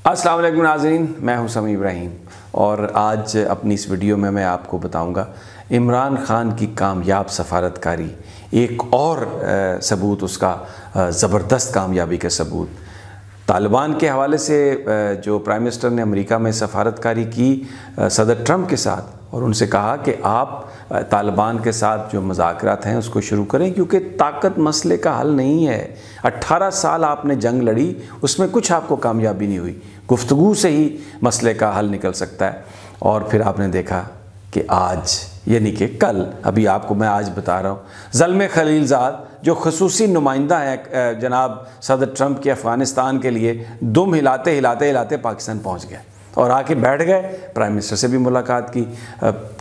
अस्सलाम वालेकुम नाज़रीन, मैं हूं समी इब्राहिम और आज अपनी इस वीडियो में मैं आपको बताऊंगा इमरान खान की कामयाब सफारतकारी, एक और सबूत उसका ज़बरदस्त कामयाबी का सबूत। तालिबान के हवाले से जो प्राइम मिनिस्टर ने अमेरिका में सफारतकारी की सदर ट्रंप के साथ, और उनसे कहा कि आप तालिबान के साथ जो मुज़ाकरात हैं उसको शुरू करें, क्योंकि ताकत मसले का हल नहीं है। 18 साल आपने जंग लड़ी, उसमें कुछ आपको कामयाबी नहीं हुई। गुफ्तगू से ही मसले का हल निकल सकता है। और फिर आपने देखा कि आज, यानी कि कल, अभी आपको मैं आज बता रहा हूँ, ज़ल्मे खलीलज़ाद जो खसूसी नुमाइंदा हैं जनाब सदर ट्रंप के अफ़गानिस्तान के लिए, दुम हिलाते हिलाते हिलाते पाकिस्तान पहुँच गए और आके बैठ गए। प्राइम मिनिस्टर से भी मुलाकात की,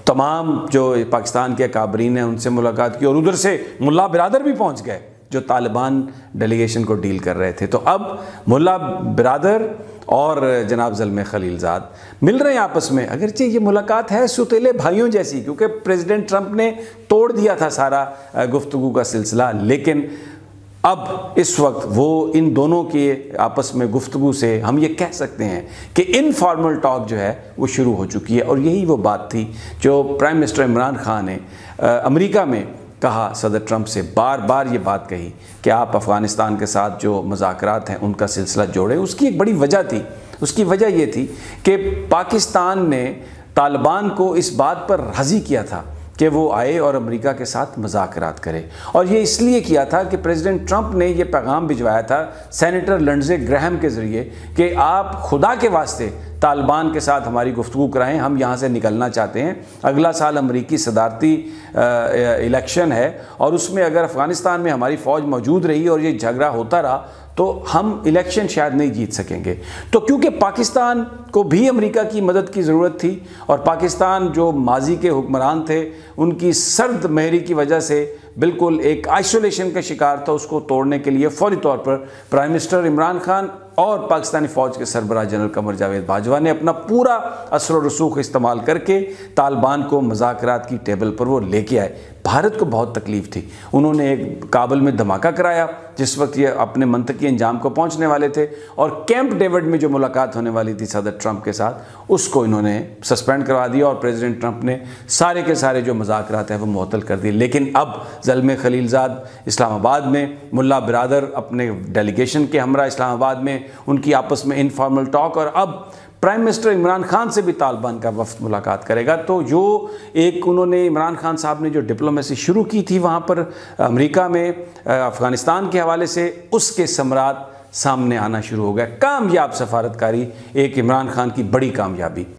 तमाम जो पाकिस्तान के काबरीन हैं उनसे मुलाकात की, और उधर से मुल्ला बिरादर भी पहुंच गए जो तालिबान डेलीगेशन को डील कर रहे थे। तो अब मुल्ला बिरादर और जनाब ज़ल्मे खलीलज़ाद मिल रहे हैं आपस में। अगरचे ये मुलाकात है सुतीले भाइयों जैसी, क्योंकि प्रेसिडेंट ट्रंप ने तोड़ दिया था सारा गुफ्तगू का सिलसिला, लेकिन अब इस वक्त वो इन दोनों के आपस में गुफ्तगू से हम ये कह सकते हैं कि इनफॉर्मल टॉक जो है वो शुरू हो चुकी है। और यही वो बात थी जो प्राइम मिनिस्टर इमरान खान ने अमेरिका में कहा, सदर ट्रंप से बार बार ये बात कही कि आप अफ़गानिस्तान के साथ जो मुज़ाकरात हैं उनका सिलसिला जोड़ें। उसकी एक बड़ी वजह थी, उसकी वजह ये थी कि पाकिस्तान ने तालिबान को इस बात पर राज़ी किया था कि वो आए और अमेरिका के साथ मुज़ाकरात करे। और ये इसलिए किया था कि प्रेसिडेंट ट्रंप ने ये पैगाम भिजवाया था सेनेटर लिंडसे ग्रैहम के ज़रिए कि आप खुदा के वास्ते तालिबान के साथ हमारी गुफ्तगू कराएं, हम यहाँ से निकलना चाहते हैं। अगला साल अमरीकी सदारती इलेक्शन है और उसमें अगर अफ़गानिस्तान में हमारी फ़ौज मौजूद रही और ये झगड़ा होता रहा तो हम इलेक्शन शायद नहीं जीत सकेंगे। तो क्योंकि पाकिस्तान को भी अमेरिका की मदद की ज़रूरत थी और पाकिस्तान जो माजी के हुक्मरान थे उनकी सर्द महरी की वजह से बिल्कुल एक आइसोलेशन का शिकार था, उसको तोड़ने के लिए फौरी तौर पर प्राइम मिनिस्टर इमरान खान और पाकिस्तानी फ़ौज के सरबराह जनरल कमर जावेद बाजवा ने अपना पूरा असर व रसूख इस्तेमाल करके तालिबान को मुज़ाकरात की टेबल पर वो लेके आए। भारत को बहुत तकलीफ़ थी। उन्होंने एक काबुल में धमाका कराया जिस वक्त ये अपने मंतकी अंजाम को पहुंचने वाले थे, और कैंप डेविड में जो मुलाकात होने वाली थी सदर ट्रंप के साथ उसको इन्होंने सस्पेंड करवा दिया और प्रेसिडेंट ट्रंप ने सारे के सारे जो मुज़ाकरात हैं वो मुअत्तल कर दिए। लेकिन अब ज़ल्मे खलीलज़ाद इस्लामाबाद में, मुल्ला बिरादर अपने डेलीगेशन के हमरा इस्लामाबाद में, उनकी आपस में इनफॉर्मल टॉक, और अब प्राइम मिनिस्टर इमरान खान से भी तालिबान का वफ्द मुलाकात करेगा। तो जो एक उन्होंने इमरान खान साहब ने जो डिप्लोमेसी शुरू की थी वहाँ पर अमेरिका में अफ़गानिस्तान के हवाले से, उसके समरात सामने आना शुरू हो गया। कामयाब सफारतकारी, एक इमरान खान की बड़ी कामयाबी।